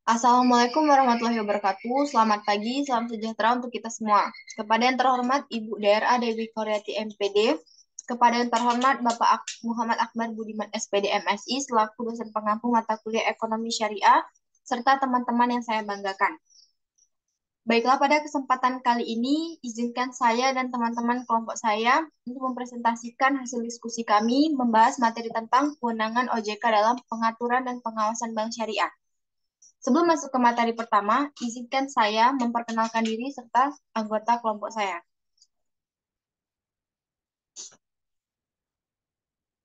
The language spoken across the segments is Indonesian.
Assalamualaikum warahmatullahi wabarakatuh. Selamat pagi, salam sejahtera untuk kita semua. Kepada yang terhormat Ibu DRA Dewi Koryati MPD, kepada yang terhormat Bapak Muhammad Akbar Budiman SPD MSI selaku dosen pengampu mata kuliah Ekonomi Syariah, serta teman-teman yang saya banggakan. Baiklah, pada kesempatan kali ini, izinkan saya dan teman-teman kelompok saya untuk mempresentasikan hasil diskusi kami membahas materi tentang kewenangan OJK dalam pengaturan dan pengawasan bank syariah. Sebelum masuk ke materi pertama, izinkan saya memperkenalkan diri serta anggota kelompok saya.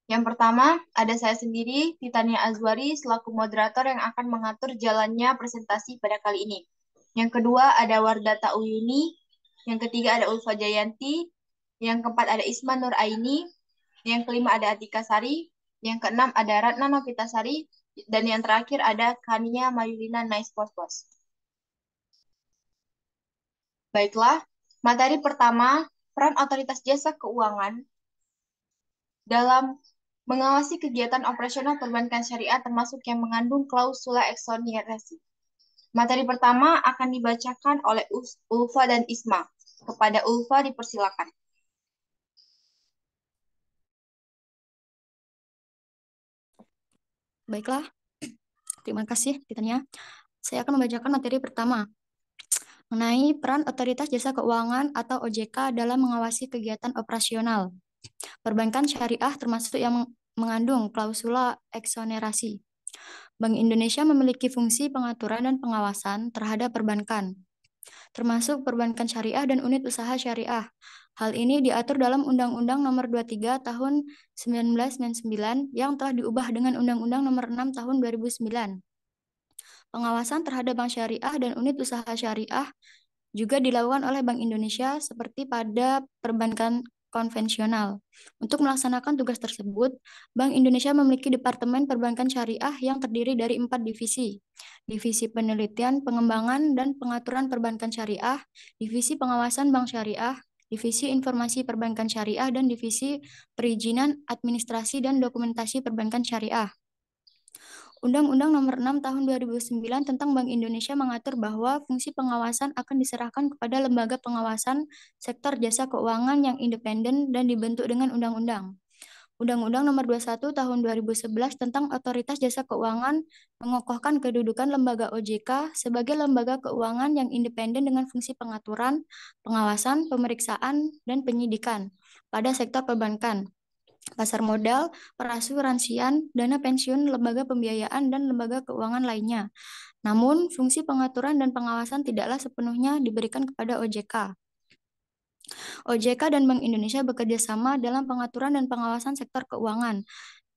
Yang pertama, ada saya sendiri, Titania Azwari, selaku moderator yang akan mengatur jalannya presentasi pada kali ini. Yang kedua, ada Wardata Uyuni. Yang ketiga, ada Ulfa Jayanti. Yang keempat, ada Isma Nur Aini. Yang kelima, ada Atika Sari. Yang keenam, ada Ratna Novitasari. Dan yang terakhir, ada Kania Mayulina Nice Pospos. Baiklah, materi pertama, peran otoritas jasa keuangan dalam mengawasi kegiatan operasional perbankan syariah termasuk yang mengandung klausula eksonerasi. Materi pertama akan dibacakan oleh Ulfa dan Isma. Kepada Ulfa dipersilakan. Baiklah, terima kasih Titania. Saya akan membacakan materi pertama mengenai peran Otoritas Jasa Keuangan atau OJK dalam mengawasi kegiatan operasional perbankan syariah termasuk yang mengandung klausula eksonerasi. Bank Indonesia memiliki fungsi pengaturan dan pengawasan terhadap perbankan, termasuk perbankan syariah dan unit usaha syariah. Hal ini diatur dalam Undang-Undang Nomor 23 Tahun 1999 yang telah diubah dengan Undang-Undang Nomor 6 Tahun 2009. Pengawasan terhadap bank syariah dan unit usaha syariah juga dilakukan oleh Bank Indonesia seperti pada perbankan konvensional. Untuk melaksanakan tugas tersebut, Bank Indonesia memiliki Departemen Perbankan Syariah yang terdiri dari 4 divisi. Divisi Penelitian, Pengembangan, dan Pengaturan Perbankan Syariah, Divisi Pengawasan Bank Syariah, Divisi Informasi Perbankan Syariah, dan Divisi Perizinan Administrasi dan Dokumentasi Perbankan Syariah. Undang-Undang Nomor 6 Tahun 2009 tentang Bank Indonesia mengatur bahwa fungsi pengawasan akan diserahkan kepada lembaga pengawasan sektor jasa keuangan yang independen dan dibentuk dengan undang-undang. Undang-Undang Nomor 21 Tahun 2011 tentang Otoritas Jasa Keuangan mengokohkan kedudukan lembaga OJK sebagai lembaga keuangan yang independen dengan fungsi pengaturan, pengawasan, pemeriksaan, dan penyidikan pada sektor perbankan, pasar modal, perasuransian, dana pensiun, lembaga pembiayaan, dan lembaga keuangan lainnya. Namun, fungsi pengaturan dan pengawasan tidaklah sepenuhnya diberikan kepada OJK. OJK dan Bank Indonesia bekerja sama dalam pengaturan dan pengawasan sektor keuangan,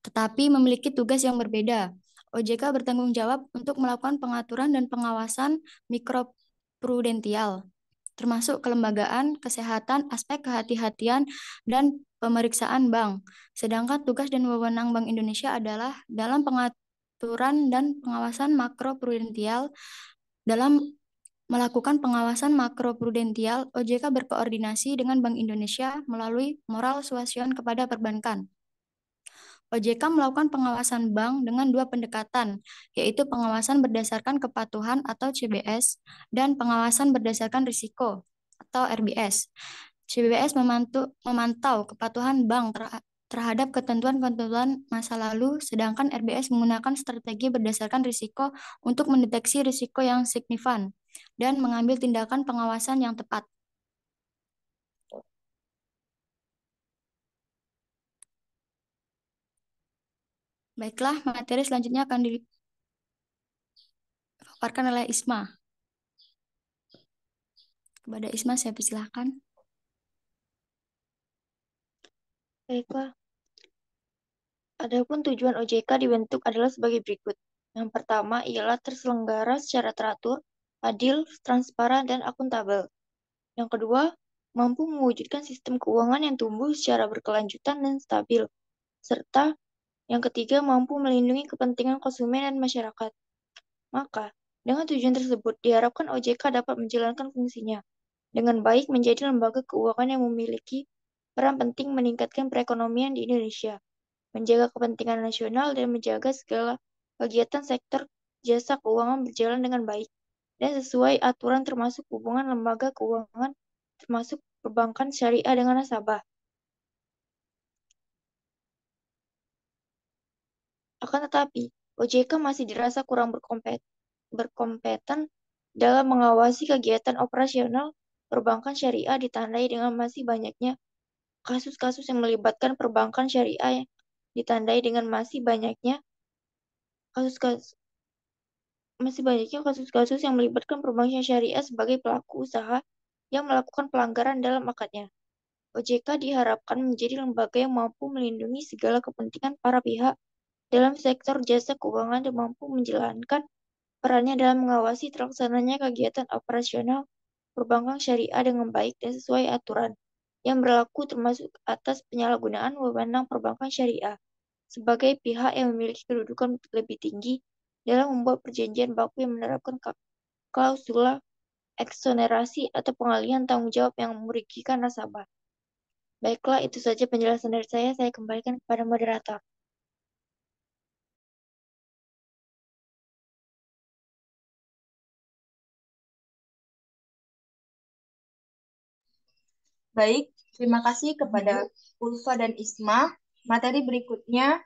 tetapi memiliki tugas yang berbeda. OJK bertanggung jawab untuk melakukan pengaturan dan pengawasan mikroprudensial, termasuk kelembagaan, kesehatan, aspek kehati-hatian, dan pemeriksaan bank. Sedangkan tugas dan wewenang Bank Indonesia adalah dalam pengaturan dan pengawasan makroprudensial. Dalam melakukan pengawasan makroprudensial, OJK berkoordinasi dengan Bank Indonesia melalui moral suasion kepada perbankan. OJK melakukan pengawasan bank dengan dua pendekatan, yaitu pengawasan berdasarkan kepatuhan atau CBS dan pengawasan berdasarkan risiko atau RBS. CBS memantau kepatuhan bank terhadap ketentuan-ketentuan masa lalu, sedangkan RBS menggunakan strategi berdasarkan risiko untuk mendeteksi risiko yang signifikan dan mengambil tindakan pengawasan yang tepat. Baiklah, materi selanjutnya akan dipaparkan oleh Isma. Kepada Isma, saya persilahkan. Baiklah, adapun tujuan OJK dibentuk adalah sebagai berikut. Yang pertama ialah terselenggara secara teratur, adil, transparan, dan akuntabel. Yang kedua, mampu mewujudkan sistem keuangan yang tumbuh secara berkelanjutan dan stabil. Serta yang ketiga, mampu melindungi kepentingan konsumen dan masyarakat. Maka, dengan tujuan tersebut, diharapkan OJK dapat menjalankan fungsinya dengan baik menjadi lembaga keuangan yang memiliki peran penting meningkatkan perekonomian di Indonesia, menjaga kepentingan nasional, dan menjaga segala kegiatan sektor jasa keuangan berjalan dengan baik dan sesuai aturan termasuk hubungan lembaga keuangan termasuk perbankan syariah dengan nasabah. Akan tetapi, OJK masih dirasa kurang berkompeten dalam mengawasi kegiatan operasional perbankan syariah ditandai dengan masih banyaknya kasus-kasus yang melibatkan perbankan syariah yang ditandai dengan kasus-kasus masih banyaknya kasus-kasus yang melibatkan perbankan syariah sebagai pelaku usaha yang melakukan pelanggaran dalam akadnya. OJK diharapkan menjadi lembaga yang mampu melindungi segala kepentingan para pihak dalam sektor jasa keuangan dan mampu menjalankan perannya dalam mengawasi terlaksananya kegiatan operasional perbankan syariah dengan baik dan sesuai aturan yang berlaku termasuk atas penyalahgunaan wewenang perbankan syariah sebagai pihak yang memiliki kedudukan lebih tinggi dalam membuat perjanjian baku yang menerapkan klausula eksonerasi atau pengalihan tanggung jawab yang merugikan nasabah. Baiklah, itu saja penjelasan dari saya. Saya kembalikan kepada moderator. Baik, terima kasih kepada Ulfa dan Isma. Materi berikutnya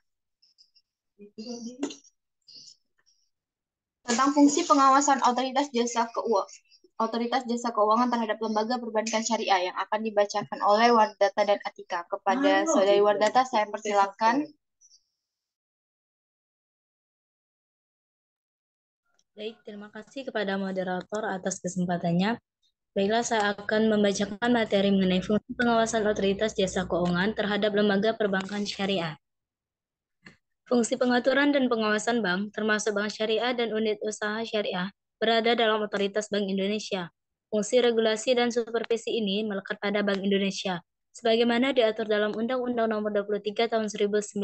tentang fungsi pengawasan Otoritas Jasa Keuangan terhadap lembaga perbankan syariah yang akan dibacakan oleh Wardata dan Atika. Kepada Saudari Wardata, saya persilakan. Baik, terima kasih kepada moderator atas kesempatannya. Baiklah, saya akan membacakan materi mengenai fungsi pengawasan otoritas jasa keuangan terhadap lembaga perbankan syariah. Fungsi pengaturan dan pengawasan bank, termasuk bank syariah dan unit usaha syariah, berada dalam otoritas Bank Indonesia. Fungsi regulasi dan supervisi ini melekat pada Bank Indonesia, sebagaimana diatur dalam Undang-Undang Nomor 23 Tahun 1999,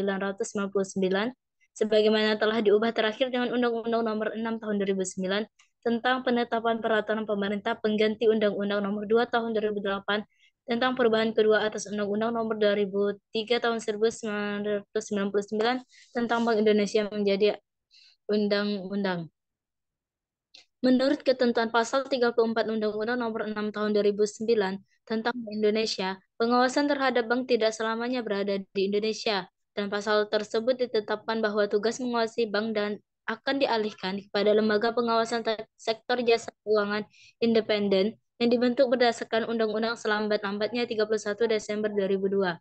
sebagaimana telah diubah terakhir dengan Undang-Undang Nomor 6 Tahun 2009 tentang penetapan peraturan pemerintah pengganti Undang-Undang Nomor 2 Tahun 2008 tentang perubahan kedua atas Undang-Undang Nomor 2003 Tahun 1999 tentang Bank Indonesia menjadi undang-undang. Menurut ketentuan pasal 34 Undang-Undang Nomor 6 Tahun 2009 tentang Bank Indonesia, pengawasan terhadap bank tidak selamanya berada di Indonesia, dan pasal tersebut ditetapkan bahwa tugas mengawasi bank dan akan dialihkan kepada lembaga pengawasan sektor jasa keuangan independen yang dibentuk berdasarkan Undang-Undang selambat-lambatnya 31 Desember 2002.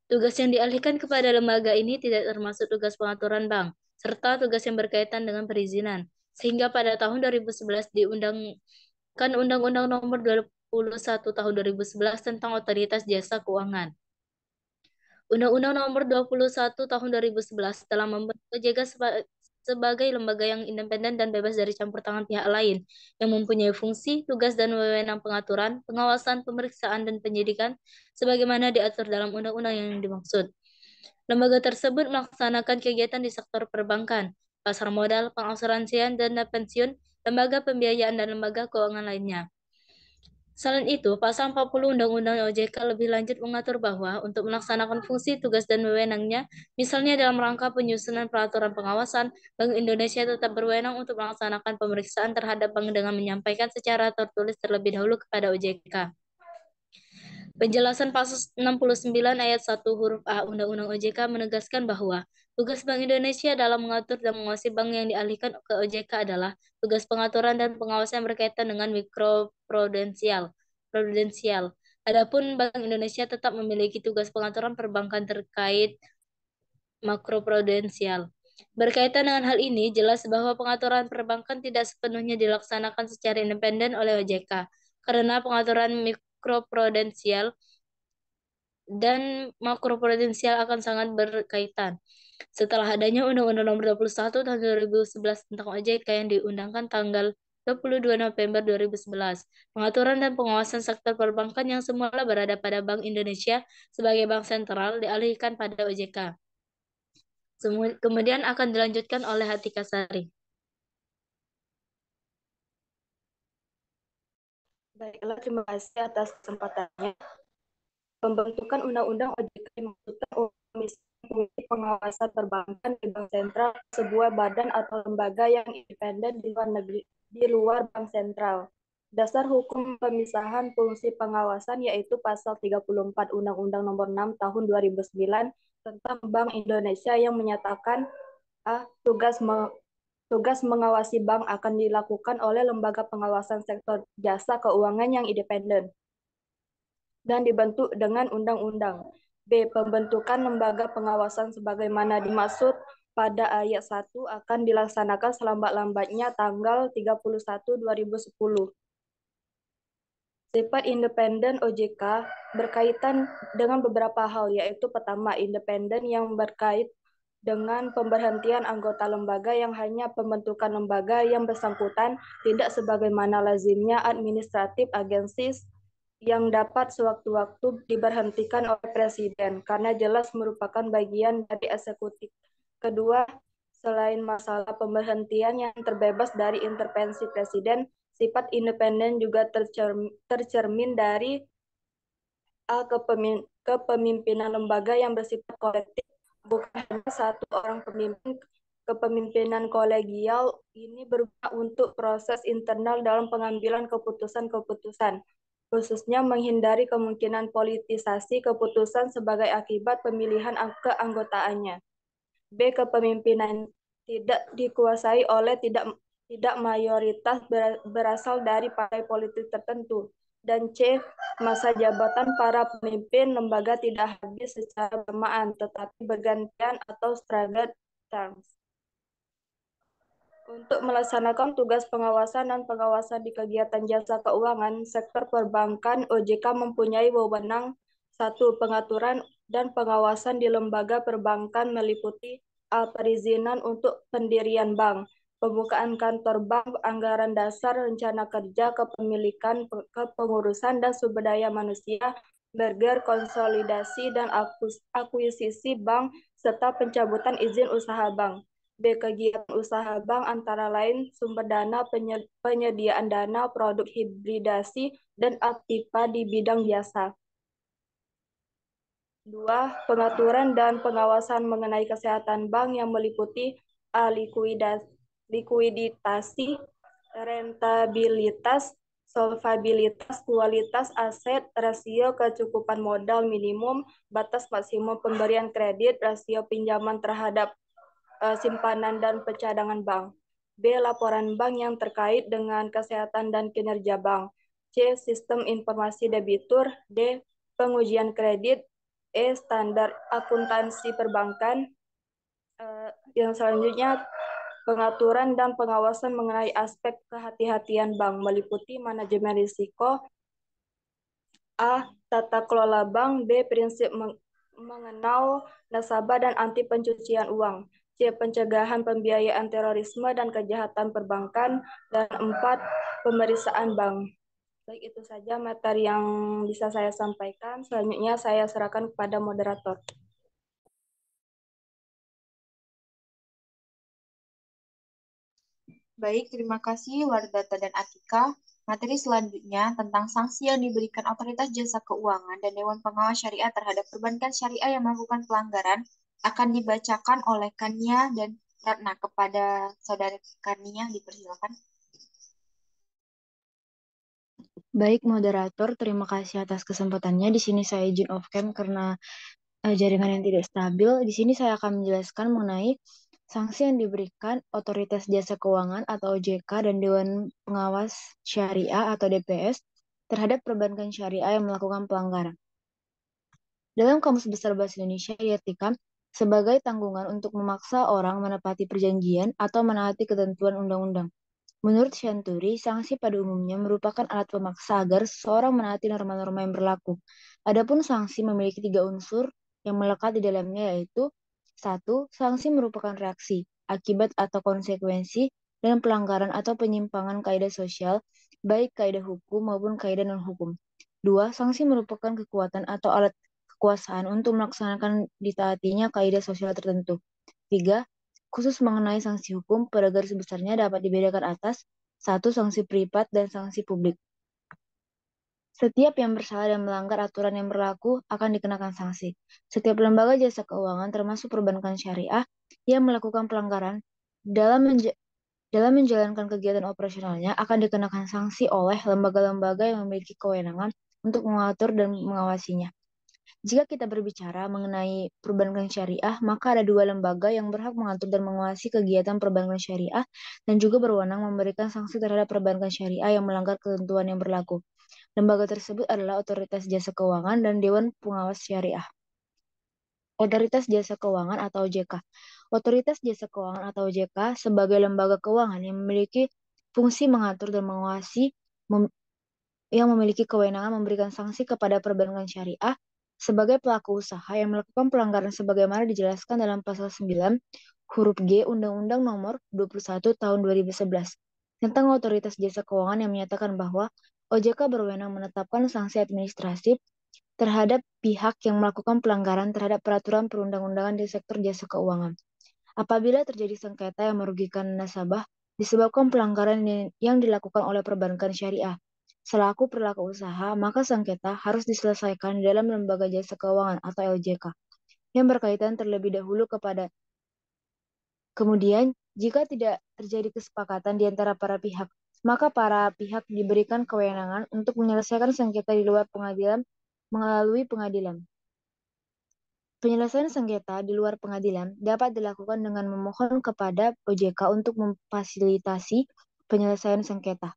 Tugas yang dialihkan kepada lembaga ini tidak termasuk tugas pengaturan bank, serta tugas yang berkaitan dengan perizinan. Sehingga pada tahun 2011 diundangkan Undang-Undang Nomor 21 Tahun 2011 tentang Otoritas Jasa Keuangan. Undang-Undang Nomor 21 Tahun 2011 telah membentuk OJK sebagai lembaga yang independen dan bebas dari campur tangan pihak lain, yang mempunyai fungsi, tugas, dan wewenang pengaturan, pengawasan, pemeriksaan, dan penyidikan, sebagaimana diatur dalam undang-undang yang dimaksud. Lembaga tersebut melaksanakan kegiatan di sektor perbankan, pasar modal, pengasuransian, dana pensiun, lembaga pembiayaan, dan lembaga keuangan lainnya. Selain itu, pasal 40 Undang-Undang OJK lebih lanjut mengatur bahwa untuk melaksanakan fungsi, tugas, dan wewenangnya, misalnya dalam rangka penyusunan peraturan pengawasan, Bank Indonesia tetap berwenang untuk melaksanakan pemeriksaan terhadap bank dengan menyampaikan secara tertulis terlebih dahulu kepada OJK. Penjelasan pasal 69 ayat 1 huruf A Undang-Undang OJK menegaskan bahwa tugas Bank Indonesia dalam mengatur dan mengawasi bank yang dialihkan ke OJK adalah tugas pengaturan dan pengawasan yang berkaitan dengan mikroprudensial. Adapun Bank Indonesia tetap memiliki tugas pengaturan perbankan terkait makroprudensial. Berkaitan dengan hal ini, jelas bahwa pengaturan perbankan tidak sepenuhnya dilaksanakan secara independen oleh OJK, karena pengaturan mikroprudensial dan makroprudensial akan sangat berkaitan. Setelah adanya Undang-Undang Nomor 21 Tahun 2011 tentang OJK yang diundangkan tanggal 22 November 2011, pengaturan dan pengawasan sektor perbankan yang semula berada pada Bank Indonesia sebagai bank sentral dialihkan pada OJK. Kemudian akan dilanjutkan oleh Atika Sari. Baiklah, terima kasih atas kesempatannya. Pembentukan Undang-Undang OJK dimaksudkan fungsi pengawasan perbankan di bank sentral, sebuah badan atau lembaga yang independen di luar bank sentral. Dasar hukum pemisahan fungsi pengawasan yaitu pasal 34 Undang-Undang Nomor 6 Tahun 2009 tentang Bank Indonesia yang menyatakan tugas mengawasi bank akan dilakukan oleh lembaga pengawasan sektor jasa keuangan yang independen dan dibentuk dengan undang-undang. B. Pembentukan lembaga pengawasan sebagaimana dimaksud pada ayat 1 akan dilaksanakan selambat-lambatnya tanggal 31/2010. Sifat independen OJK berkaitan dengan beberapa hal, yaitu pertama, independen yang berkait dengan pemberhentian anggota lembaga yang hanya pembentukan lembaga yang bersangkutan tidak sebagaimana lazimnya administratif agencies yang dapat sewaktu-waktu diberhentikan oleh presiden karena jelas merupakan bagian dari eksekutif. Kedua, selain masalah pemberhentian yang terbebas dari intervensi presiden, sifat independen juga tercermin dari kepemimpinan lembaga yang bersifat kolektif, bukan hanya satu orang pemimpin. Kepemimpinan kolegial ini berguna untuk proses internal dalam pengambilan keputusan-keputusan, khususnya menghindari kemungkinan politisasi keputusan sebagai akibat pemilihan keanggotaannya. B. Kepemimpinan tidak dikuasai oleh tidak mayoritas berasal dari partai politik tertentu. Dan C. Masa jabatan para pemimpin lembaga tidak habis secara bersamaan, tetapi bergantian atau staggered terms. Untuk melaksanakan tugas pengawasan dan pengawasan di kegiatan jasa keuangan, sektor perbankan OJK mempunyai wewenang 1. Pengaturan dan pengawasan di lembaga perbankan meliputi perizinan untuk pendirian bank, pembukaan kantor bank, anggaran dasar, rencana kerja, kepemilikan, kepengurusan dan sumber daya manusia, merger, konsolidasi, dan akuisisi bank, serta pencabutan izin usaha bank. B. Kegiatan usaha bank antara lain sumber dana, penyediaan dana, produk hibridasi, dan aktiva di bidang jasa. 2. Pengaturan dan pengawasan mengenai kesehatan bank yang meliputi likuiditasi, rentabilitas, solvabilitas, kualitas aset, rasio kecukupan modal minimum, batas maksimum pemberian kredit, rasio pinjaman terhadap simpanan dan pencadangan bank. B. Laporan bank yang terkait dengan kesehatan dan kinerja bank. C. Sistem informasi debitur. D. Pengujian kredit. E. Standar akuntansi perbankan. Yang selanjutnya, pengaturan dan pengawasan mengenai aspek kehati-hatian bank meliputi manajemen risiko. A. Tata kelola bank. B. Prinsip mengenal nasabah dan anti pencucian uang. C. Pencegahan pembiayaan terorisme dan kejahatan perbankan. Dan 4. Pemeriksaan bank. Baik, itu saja materi yang bisa saya sampaikan. Selanjutnya saya serahkan kepada moderator. Baik, terima kasih Wardata dan Atika. Materi selanjutnya tentang sanksi yang diberikan Otoritas Jasa Keuangan dan Dewan Pengawas Syariah terhadap perbankan syariah yang melakukan pelanggaran akan dibacakan oleh Kania dan Ratna. Kepada Saudara Kania, dipersilakan. Baik, moderator, terima kasih atas kesempatannya. Di sini saya izin off cam karena jaringan yang tidak stabil. Di sini saya akan menjelaskan mengenai sanksi yang diberikan Otoritas Jasa Keuangan atau OJK dan Dewan Pengawas Syariah atau DPS terhadap perbankan syariah yang melakukan pelanggaran. Dalam Kamus Besar Bahasa Indonesia diartikan sebagai tanggungan untuk memaksa orang menepati perjanjian atau menaati ketentuan undang-undang. Menurut Shanturi, sanksi pada umumnya merupakan alat pemaksa agar seseorang menaati norma-norma yang berlaku. Adapun sanksi memiliki 3 unsur yang melekat di dalamnya, yaitu 1. Sanksi merupakan reaksi, akibat atau konsekuensi dan pelanggaran atau penyimpangan kaidah sosial, baik kaidah hukum maupun kaidah non-hukum. 2. Sanksi merupakan kekuatan atau alat kekuasaan untuk melaksanakan ditaatinya kaidah sosial tertentu. 3. Khusus mengenai sanksi hukum, pada garis besarnya dapat dibedakan atas 1. Sanksi privat dan sanksi publik. Setiap yang bersalah dan melanggar aturan yang berlaku akan dikenakan sanksi. Setiap lembaga jasa keuangan termasuk perbankan syariah yang melakukan pelanggaran dalam menjalankan kegiatan operasionalnya akan dikenakan sanksi oleh lembaga-lembaga yang memiliki kewenangan untuk mengatur dan mengawasinya. Jika kita berbicara mengenai perbankan syariah, maka ada dua lembaga yang berhak mengatur dan mengawasi kegiatan perbankan syariah dan juga berwenang memberikan sanksi terhadap perbankan syariah yang melanggar ketentuan yang berlaku. Lembaga tersebut adalah Otoritas Jasa Keuangan dan Dewan Pengawas Syariah. Otoritas Jasa Keuangan atau OJK. Otoritas Jasa Keuangan atau OJK sebagai lembaga keuangan yang memiliki fungsi mengatur dan mengawasi yang memiliki kewenangan memberikan sanksi kepada perbankan syariah sebagai pelaku usaha yang melakukan pelanggaran sebagaimana dijelaskan dalam pasal 9 huruf G Undang-Undang Nomor 21 Tahun 2011 tentang Otoritas Jasa Keuangan yang menyatakan bahwa OJK berwenang menetapkan sanksi administratif terhadap pihak yang melakukan pelanggaran terhadap peraturan perundang-undangan di sektor jasa keuangan. Apabila terjadi sengketa yang merugikan nasabah disebabkan pelanggaran yang dilakukan oleh perbankan syariah selaku pelaku usaha, maka sengketa harus diselesaikan di dalam lembaga jasa keuangan atau LJK yang berkaitan terlebih dahulu kepada kemudian jika tidak terjadi kesepakatan di antara para pihak, maka para pihak diberikan kewenangan untuk menyelesaikan sengketa di luar pengadilan melalui pengadilan. Penyelesaian sengketa di luar pengadilan dapat dilakukan dengan memohon kepada OJK untuk memfasilitasi penyelesaian sengketa.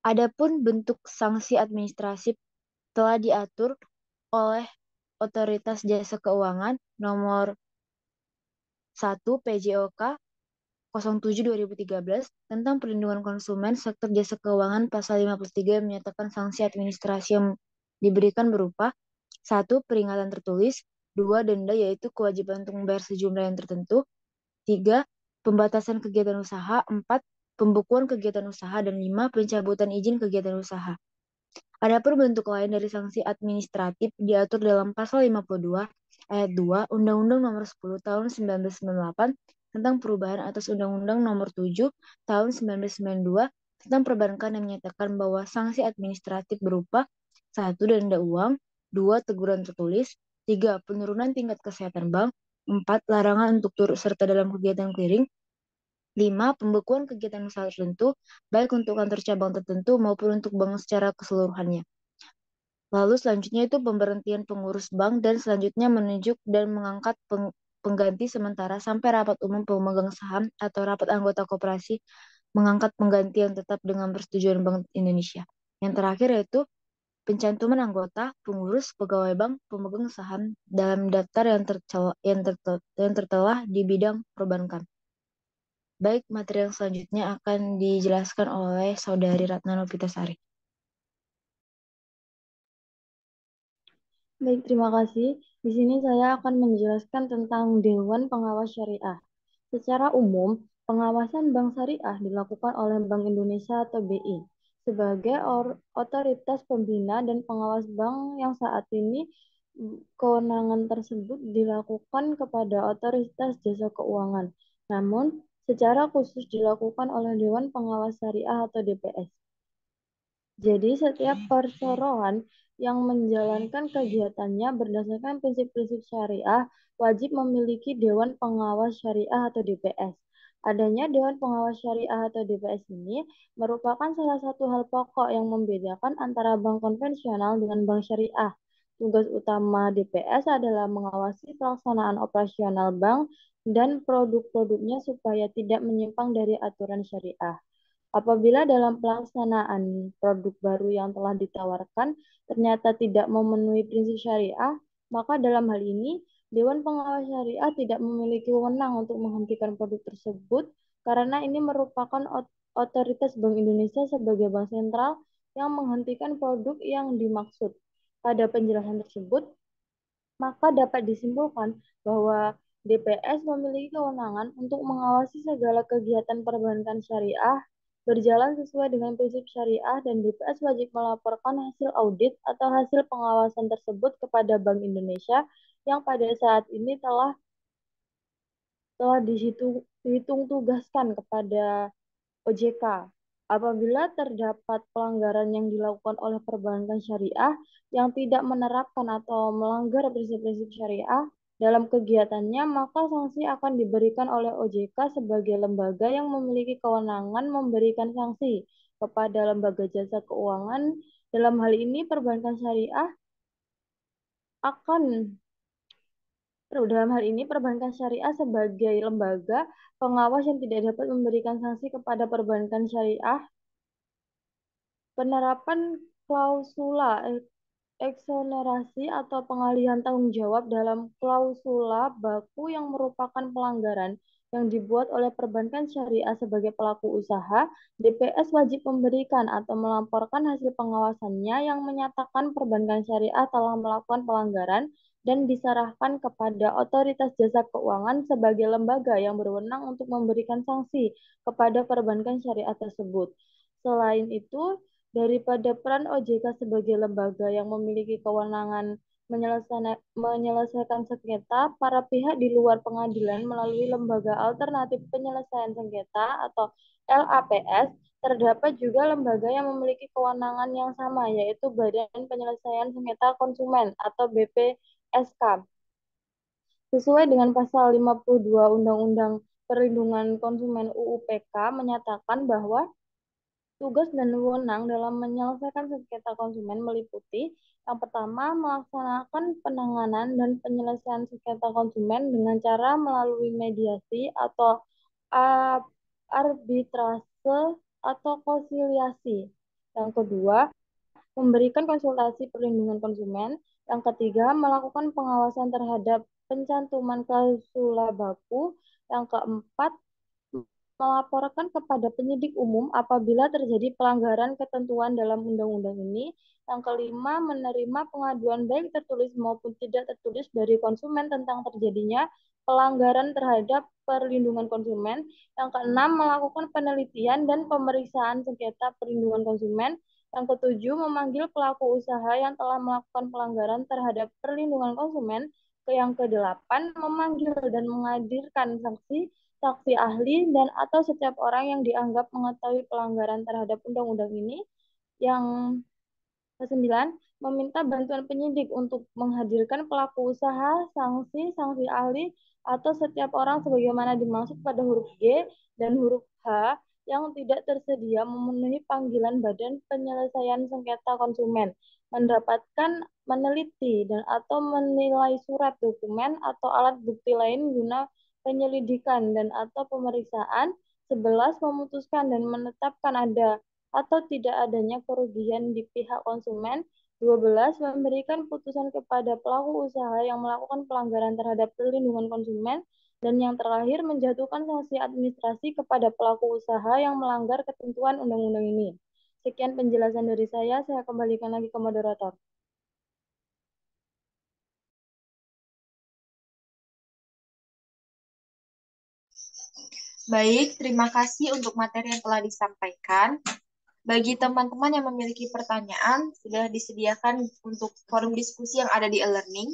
Adapun bentuk sanksi administratif telah diatur oleh Otoritas Jasa Keuangan Nomor 1 PJOK 07/2013 tentang perlindungan konsumen sektor jasa keuangan pasal 53 yang menyatakan sanksi administrasi yang diberikan berupa 1. Peringatan tertulis, 2. Denda yaitu kewajiban untuk membayar sejumlah yang tertentu, 3. Pembatasan kegiatan usaha, 4. Pembukuan kegiatan usaha, dan 5. Pencabutan izin kegiatan usaha. Adapun bentuk lain dari sanksi administratif diatur dalam pasal 52 ayat 2 Undang-Undang Nomor 10 Tahun 1998 tentang perubahan atas Undang-Undang Nomor 7 Tahun 1992 tentang perbankan yang menyatakan bahwa sanksi administratif berupa 1. Denda uang, 2. Teguran tertulis, 3. Penurunan tingkat kesehatan bank, 4. Larangan untuk turut serta dalam kegiatan clearing, 5. Pembekuan kegiatan usaha tertentu, baik untuk kantor cabang tertentu maupun untuk bank secara keseluruhannya. Lalu selanjutnya itu pemberhentian pengurus bank dan selanjutnya menunjuk dan mengangkat pengganti sementara sampai rapat umum pemegang saham atau rapat anggota koperasi mengangkat pengganti yang tetap dengan persetujuan Bank Indonesia. Yang terakhir yaitu pencantuman anggota, pengurus, pegawai bank, pemegang saham dalam daftar yang tertera di bidang perbankan. Baik, materi yang selanjutnya akan dijelaskan oleh Saudari Ratna Novitasari. Baik, terima kasih. Di sini saya akan menjelaskan tentang Dewan Pengawas Syariah. Secara umum, pengawasan bank syariah dilakukan oleh Bank Indonesia atau BI sebagai otoritas pembina dan pengawas bank yang saat ini kewenangan tersebut dilakukan kepada Otoritas Jasa Keuangan. Namun, secara khusus dilakukan oleh Dewan Pengawas Syariah atau DPS. Jadi setiap perseroan yang menjalankan kegiatannya berdasarkan prinsip-prinsip syariah wajib memiliki Dewan Pengawas Syariah atau DPS. Adanya Dewan Pengawas Syariah atau DPS ini merupakan salah satu hal pokok yang membedakan antara bank konvensional dengan bank syariah. Tugas utama DPS adalah mengawasi pelaksanaan operasional bank dan produk-produknya supaya tidak menyimpang dari aturan syariah. Apabila dalam pelaksanaan produk baru yang telah ditawarkan ternyata tidak memenuhi prinsip syariah, maka dalam hal ini Dewan Pengawas Syariah tidak memiliki wewenang untuk menghentikan produk tersebut karena ini merupakan otoritas Bank Indonesia sebagai bank sentral yang menghentikan produk yang dimaksud. Pada penjelasan tersebut, maka dapat disimpulkan bahwa DPS memiliki kewenangan untuk mengawasi segala kegiatan perbankan syariah berjalan sesuai dengan prinsip syariah dan DPS wajib melaporkan hasil audit atau hasil pengawasan tersebut kepada Bank Indonesia yang pada saat ini telah dihitung tugaskan kepada OJK. Apabila terdapat pelanggaran yang dilakukan oleh perbankan syariah yang tidak menerapkan atau melanggar prinsip-prinsip syariah dalam kegiatannya, maka sanksi akan diberikan oleh OJK sebagai lembaga yang memiliki kewenangan memberikan sanksi kepada lembaga jasa keuangan. Dalam hal ini, perbankan syariah akan dalam hal ini, perbankan syariah sebagai lembaga pengawas yang tidak dapat memberikan sanksi kepada perbankan syariah. Penerapan klausula eksonerasi atau pengalihan tanggung jawab dalam klausula baku yang merupakan pelanggaran yang dibuat oleh perbankan syariah sebagai pelaku usaha, DPS wajib memberikan atau melaporkan hasil pengawasannya yang menyatakan perbankan syariah telah melakukan pelanggaran dan diserahkan kepada otoritas jasa keuangan sebagai lembaga yang berwenang untuk memberikan sanksi kepada perbankan syariah tersebut. Selain itu, daripada peran OJK sebagai lembaga yang memiliki kewenangan menyelesaikan sengketa, para pihak di luar pengadilan melalui lembaga alternatif penyelesaian sengketa atau LAPS, terdapat juga lembaga yang memiliki kewenangan yang sama, yaitu Badan Penyelesaian Sengketa Konsumen atau BPSK. Sesuai dengan pasal 52 Undang-Undang Perlindungan Konsumen UU PK menyatakan bahwa tugas dan wewenang dalam menyelesaikan sengketa konsumen meliputi yang pertama, melaksanakan penanganan dan penyelesaian sengketa konsumen dengan cara melalui mediasi atau arbitrase atau konsiliasi. Yang kedua, memberikan konsultasi perlindungan konsumen. Yang ketiga, melakukan pengawasan terhadap pencantuman klausula baku. Yang keempat, melaporkan kepada penyidik umum apabila terjadi pelanggaran ketentuan dalam undang-undang ini. Yang kelima, menerima pengaduan baik tertulis maupun tidak tertulis dari konsumen tentang terjadinya pelanggaran terhadap perlindungan konsumen. Yang keenam, melakukan penelitian dan pemeriksaan sengketa perlindungan konsumen. Yang ketujuh, memanggil pelaku usaha yang telah melakukan pelanggaran terhadap perlindungan konsumen. Yang kedelapan, memanggil dan menghadirkan saksi ahli dan atau setiap orang yang dianggap mengetahui pelanggaran terhadap undang-undang ini. Yang kesembilan, meminta bantuan penyidik untuk menghadirkan pelaku usaha, saksi ahli, atau setiap orang sebagaimana dimaksud pada huruf G dan huruf H yang tidak tersedia memenuhi panggilan Badan Penyelesaian Sengketa Konsumen, mendapatkan, meneliti, dan atau menilai surat dokumen atau alat bukti lain guna penyelidikan dan atau pemeriksaan. 11, memutuskan dan menetapkan ada atau tidak adanya kerugian di pihak konsumen. 12, memberikan putusan kepada pelaku usaha yang melakukan pelanggaran terhadap perlindungan konsumen. Dan yang terakhir, menjatuhkan sanksi administrasi kepada pelaku usaha yang melanggar ketentuan undang-undang ini. Sekian penjelasan dari saya kembalikan lagi ke moderator. Baik, terima kasih untuk materi yang telah disampaikan. Bagi teman-teman yang memiliki pertanyaan, sudah disediakan untuk forum diskusi yang ada di e-learning.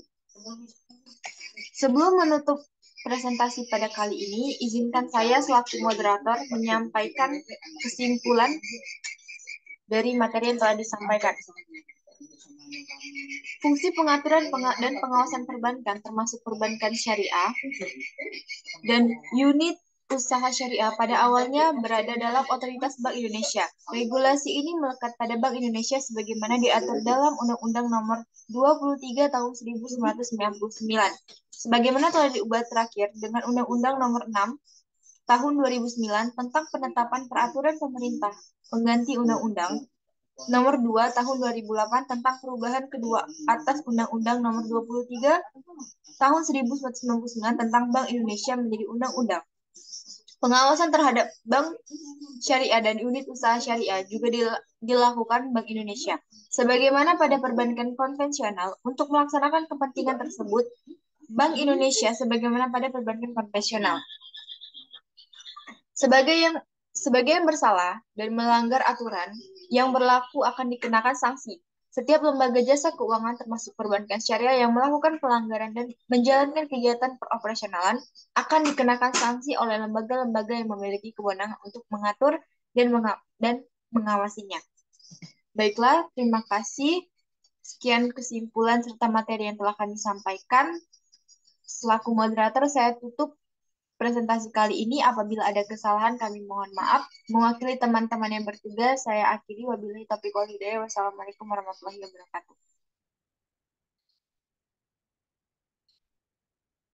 Sebelum menutup presentasi pada kali ini, izinkan saya selaku moderator menyampaikan kesimpulan dari materi yang telah disampaikan. Fungsi pengaturan dan pengawasan perbankan termasuk perbankan syariah dan unit usaha syariah pada awalnya berada dalam otoritas Bank Indonesia. Regulasi ini melekat pada Bank Indonesia sebagaimana diatur dalam Undang-Undang Nomor 23 Tahun 1999. Sebagaimana telah diubah terakhir dengan Undang-Undang Nomor 6 Tahun 2009 tentang penetapan peraturan pemerintah pengganti Undang-Undang Nomor 2 Tahun 2008 tentang perubahan kedua atas Undang-Undang Nomor 23 Tahun 1999 tentang Bank Indonesia menjadi undang-undang. Pengawasan terhadap bank syariah dan unit usaha syariah juga dilakukan Bank Indonesia. Sebagaimana pada perbankan konvensional, untuk melaksanakan kepentingan tersebut, Bank Indonesia sebagaimana pada perbankan konvensional. Sebagai yang bersalah dan melanggar aturan yang berlaku akan dikenakan sanksi. Setiap lembaga jasa keuangan termasuk perbankan syariah yang melakukan pelanggaran dan menjalankan kegiatan peroperasionalan akan dikenakan sanksi oleh lembaga-lembaga yang memiliki kewenangan untuk mengatur dan mengawasinya. Baiklah, terima kasih. Sekian kesimpulan serta materi yang telah kami sampaikan. Selaku moderator, saya tutup presentasi kali ini. Apabila ada kesalahan, kami mohon maaf. Mewakili teman-teman yang bertugas, saya akhiri. Wabillahi taufiq wal hidayah. Wassalamualaikum warahmatullahi wabarakatuh.